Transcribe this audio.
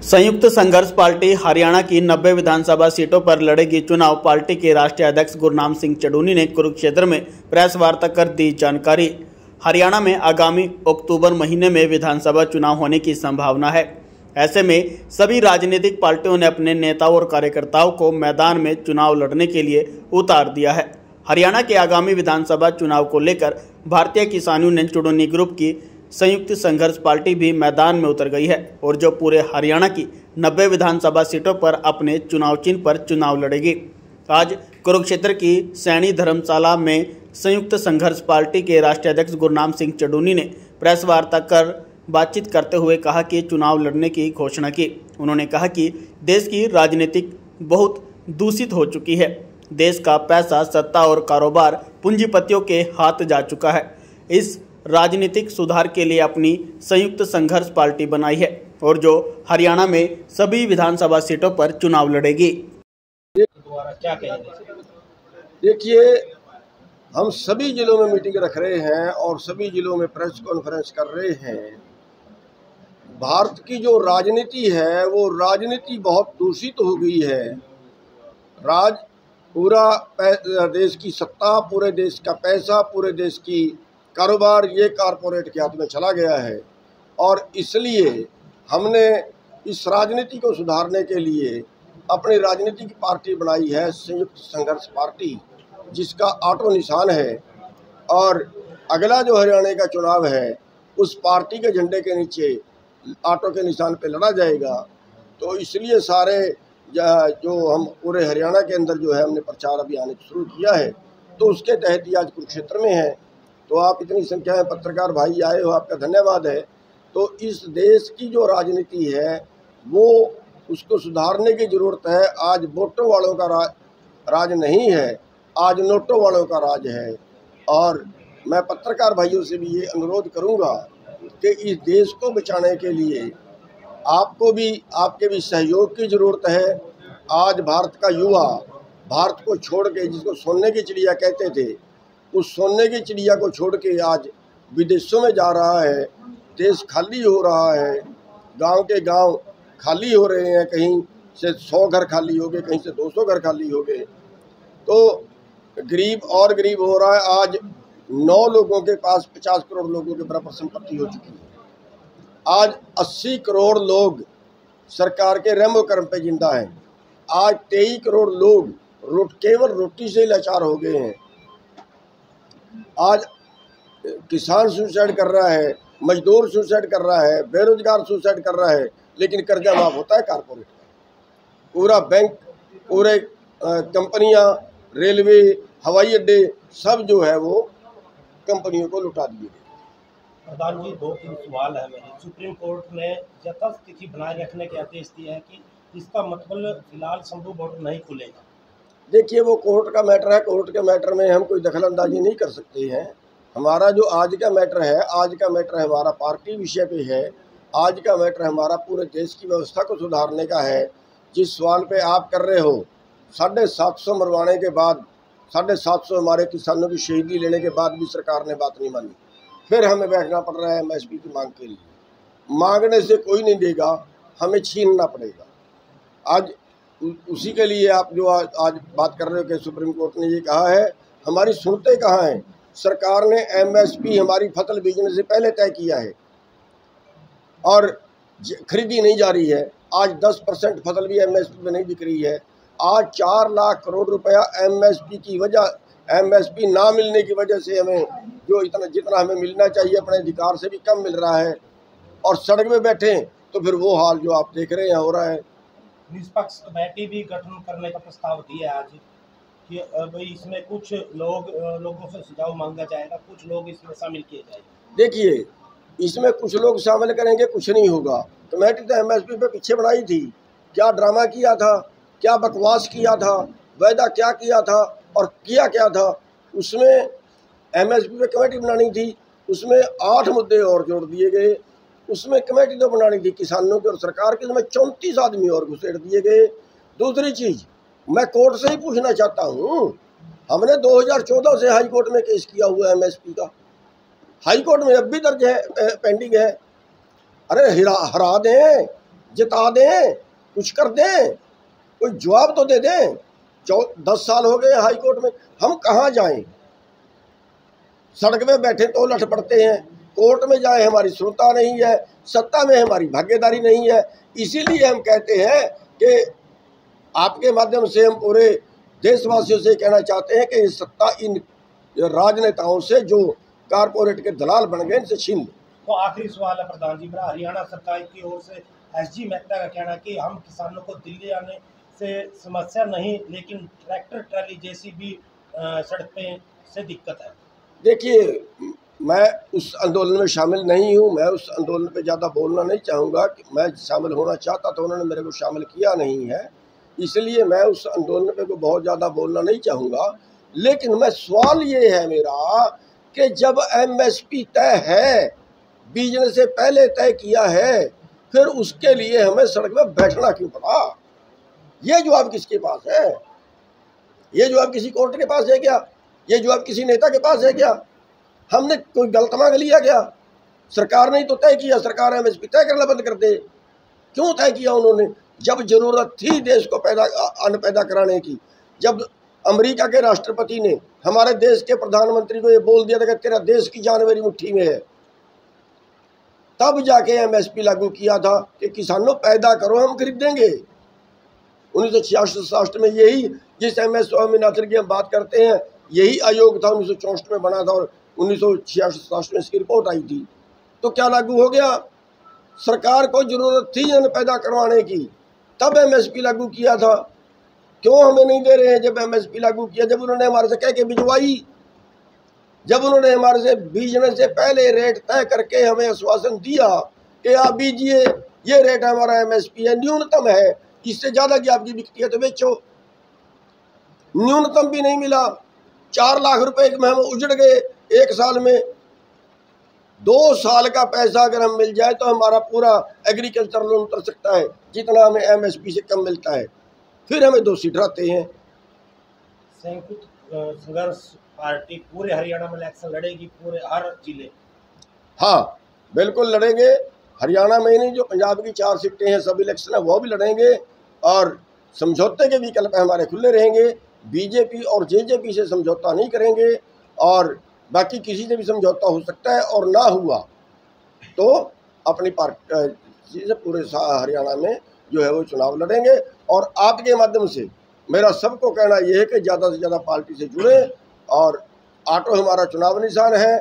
संयुक्त संघर्ष पार्टी हरियाणा की 90 विधानसभा सीटों पर लड़ेगी चुनाव। पार्टी के राष्ट्रीय अध्यक्ष गुरनाम सिंह चढ़ूनी ने कुरुक्षेत्र में प्रेस वार्ता कर दी जानकारी। हरियाणा में आगामी अक्टूबर महीने में विधानसभा चुनाव होने की संभावना है। ऐसे में सभी राजनीतिक पार्टियों ने अपने नेताओं और कार्यकर्ताओं को मैदान में चुनाव लड़ने के लिए उतार दिया है। हरियाणा के आगामी विधानसभा चुनाव को लेकर भारतीय किसान यूनियन चुड़ूनी ग्रुप की संयुक्त संघर्ष पार्टी भी मैदान में उतर गई है और जो पूरे हरियाणा की 90 विधानसभा सीटों पर अपने चुनाव चिन्ह पर चुनाव लड़ेगी। आज कुरुक्षेत्र की सैनी धर्मशाला में संयुक्त संघर्ष पार्टी के राष्ट्रीय अध्यक्ष गुरनाम सिंह चढ़ूनी ने प्रेस वार्ता कर बातचीत करते हुए कहा कि चुनाव लड़ने की घोषणा की। उन्होंने कहा कि देश की राजनीतिक बहुत दूषित हो चुकी है। देश का पैसा, सत्ता और कारोबार पूंजीपतियों के हाथ जा चुका है। इस राजनीतिक सुधार के लिए अपनी संयुक्त संघर्ष पार्टी बनाई है और जो हरियाणा में सभी विधानसभा सीटों पर चुनाव लड़ेगी। क्या कहेंगे? देखिए, हम सभी जिलों में मीटिंग रख रहे हैं और सभी जिलों में प्रेस कॉन्फ्रेंस कर रहे हैं। भारत की जो राजनीति है वो राजनीति बहुत दूषित हो गई है। पूरा देश की सत्ता, पूरे देश का पैसा, पूरे देश की कारोबार ये कारपोरेट के हाथ में चला गया है और इसलिए हमने इस राजनीति को सुधारने के लिए अपनी राजनीतिक पार्टी बनाई है संयुक्त संघर्ष पार्टी, जिसका ऑटो निशान है। और अगला जो हरियाणा का चुनाव है उस पार्टी के झंडे के नीचे ऑटो के निशान पे लड़ा जाएगा। तो इसलिए सारे जो हम पूरे हरियाणा के अंदर जो है हमने प्रचार अभियान शुरू किया है, तो उसके तहत ही आज कुरुक्षेत्र में है। तो आप इतनी संख्या में पत्रकार भाई आए हो, आपका धन्यवाद है। तो इस देश की जो राजनीति है वो उसको सुधारने की ज़रूरत है। आज वोटों वालों का राज नहीं है, आज नोटों वालों का राज है। और मैं पत्रकार भाइयों से भी ये अनुरोध करूंगा कि इस देश को बचाने के लिए आपके भी सहयोग की ज़रूरत है। आज भारत का युवा भारत को छोड़ के, जिसको सोने की चिड़िया कहते थे, उस सोने की चिड़िया को छोड़ के आज विदेशों में जा रहा है। देश खाली हो रहा है, गांव के गांव खाली हो रहे हैं। कहीं से 100 घर खाली हो गए, कहीं से 200 घर खाली हो गए। तो गरीब और गरीब हो रहा है। आज 9 लोगों के पास 50 करोड़ लोगों के बराबर संपत्ति हो चुकी है। आज 80 करोड़ लोग सरकार के रहमो करम पे जिंदा हैं। आज 23 करोड़ लोग केवल रोटी से लाचार हो गए हैं। आज किसान सुसाइड कर रहा है, मजदूर सुसाइड कर रहा है, बेरोजगार सुसाइड कर रहा है, लेकिन कर्जा माफ होता है कारपोरेट का। पूरा बैंक, पूरे कंपनियां, रेलवे, हवाई अड्डे सब जो है वो कंपनियों को लुटा दिए गए। प्रधान जी, 2-3 सवाल है मेरे। सुप्रीम कोर्ट ने यथास्थिति बनाए रखने के आदेश दिए हैं कि इसका मतलब फिलहाल संभव बॉर्डर नहीं खुलेगा। देखिए, वो कोर्ट का मैटर है। कोर्ट के मैटर में हम कोई दखलंदाजी नहीं कर सकते हैं। हमारा जो आज का मैटर है, आज का मैटर हमारा पार्टी विषय पे है। आज का मैटर हमारा पूरे देश की व्यवस्था को सुधारने का है। जिस सवाल पे आप कर रहे हो, 750 मरवाने के बाद, 750 हमारे किसानों की शहीदी लेने के बाद भी सरकार ने बात नहीं मानी। फिर हमें बैठना पड़ रहा है एमएसपी की मांग के लिए। मांगने से कोई नहीं देगा, हमें छीनना पड़ेगा। आज उसी के लिए आप जो आज बात कर रहे हो कि सुप्रीम कोर्ट ने ये कहा है, हमारी सुनते कहाँ हैं। सरकार ने एमएसपी हमारी फसल बीजने से पहले तय किया है और खरीदी नहीं जा रही है। आज 10% फसल भी एमएसपी में नहीं बिक रही है। आज 4 लाख करोड़ रुपया एमएसपी ना मिलने की वजह से हमें जो जितना हमें मिलना चाहिए अपने अधिकार से भी कम मिल रहा है और सड़क में बैठे तो फिर वो हाल जो आप देख रहे हैं हो रहा है। निष्पक्ष कमेटी भी गठन करने का प्रस्ताव दिया आज कि भाई इसमें कुछ लोगों से सुझाव मांगा जाएगा, कुछ लोग इसमें शामिल किए जाएंगे। देखिए, इसमें कुछ लोग शामिल करेंगे, कुछ नहीं होगा। कमेटी तो एमएसपी पे पीछे बनाई थी। क्या ड्रामा किया था, क्या बकवास किया था, वायदा क्या किया था और किया क्या था। उसमें एमएसपी पे कमेटी बनानी थी, उसमें 8 मुद्दे और जोड़ दिए गए। उसमें कमेटी तो बनानी थी किसानों की और सरकार की, उसमें 34 आदमी और घुसेड़ दिए गए। दूसरी चीज़, मैं कोर्ट से ही पूछना चाहता हूँ, हमने 2014 से हाई कोर्ट में केस किया हुआ है एमएसपी का। हाई कोर्ट में अब भी दर्ज है, पेंडिंग है। अरे हरा दें, जिता दें, कुछ कर दें, कोई जवाब तो दे दें। 10 साल हो गए हाई कोर्ट में, हम कहाँ जाएं? सड़क में बैठे तो लठ पड़ते हैं, कोर्ट में जाए हमारी सुनता नहीं है, सत्ता में हमारी भागीदारी नहीं है। इसीलिए हम कहते हैं कि आपके माध्यम से हम पूरे देशवासियों से कहना चाहते हैं कि ये सत्ता इन राजनेताओं से जो कारपोरेट के दलाल बन गए, इनसे छीन लो। तो आखिरी सवाल है प्रधान जी मेरा, हरियाणा सरकार की ओर से एसजी मेहता का कहना है कि हम किसानों को दिल्ली आने से समस्या नहीं, लेकिन ट्रैक्टर ट्राली जेसीबी सड़क पे से दिक्कत है। देखिए, मैं उस आंदोलन में शामिल नहीं हूँ, मैं उस आंदोलन पे ज़्यादा बोलना नहीं चाहूँगा। कि मैं शामिल होना चाहता तो उन्होंने मेरे को शामिल किया नहीं है, इसलिए मैं उस आंदोलन पे को बहुत ज़्यादा बोलना नहीं चाहूँगा। लेकिन मैं सवाल ये है मेरा कि जब एमएसपी तय है, बीजने से पहले तय किया है, फिर उसके लिए हमें सड़क में बैठना क्यों पड़ा? ये जवाब किसके पास है? ये जवाब किसी कोर्ट के पास है क्या? ये जवाब किसी नेता के पास है क्या? हमने कोई गलत मांग लिया क्या? सरकार ने तो तय किया, सरकार एमएसपी तय करना बंद कर दे। क्यों तय किया उन्होंने? जब जरूरत थी देश को अन्न पैदा कराने की, जब अमेरिका के राष्ट्रपति ने हमारे देश के प्रधानमंत्री को ये बोल दिया था कि तेरा देश की जान मेरी मुट्ठी में है, तब जाके एमएसपी लागू किया था कि किसानों पैदा करो, हम खरीदेंगे। 1966 में यही, जिस एमएस स्वामीनाथन की हम बात करते हैं, यही आयोग था, 1964 में बना था और 1966 में इसकी रिपोर्ट आई थी। तो क्या लागू हो गया? सरकार को जरूरत थी अन्न पैदा करवाने की, तब एमएसपी लागू किया था। क्यों हमें नहीं दे रहे हैं जब एमएसपी लागू किया? जब उन्होंने हमारे से कह के भिजवाई, जब उन्होंने हमारे से बीजने से पहले रेट तय करके हमें आश्वासन दिया कि आप बीजिए, ये रेट हमारा एमएसपी है, न्यूनतम है, इससे ज़्यादा की आपकी बिकती है तो बेचो। न्यूनतम भी नहीं मिला, 4 लाख रुपए में हम उजड़ गए एक साल में। 2 साल का पैसा अगर हम मिल जाए तो हमारा पूरा एग्रीकल्चर लोन उतर सकता है, जितना हमें एमएसपी से कम मिलता है। फिर हमें दोषी ठहराते हैं। संयुक्त संघर्ष पार्टी पूरे हरियाणा में इलेक्शन लड़ेगी, पूरे हर जिले? हाँ, बिल्कुल लड़ेंगे। हरियाणा में ही नहीं, जो पंजाब की 4 सीटें हैं, सब इलेक्शन है वो भी लड़ेंगे। और समझौते के विकल्प हमारे खुले रहेंगे। बीजेपी और जेजेपी से समझौता नहीं करेंगे, और बाकी किसी से भी समझौता हो सकता है, और ना हुआ तो अपनी पार्टी से पूरे हरियाणा में जो है वो चुनाव लड़ेंगे। और आपके माध्यम से मेरा सबको कहना यह है कि ज़्यादा से ज़्यादा पार्टी से जुड़े, और ऑटो हमारा चुनाव निशान है।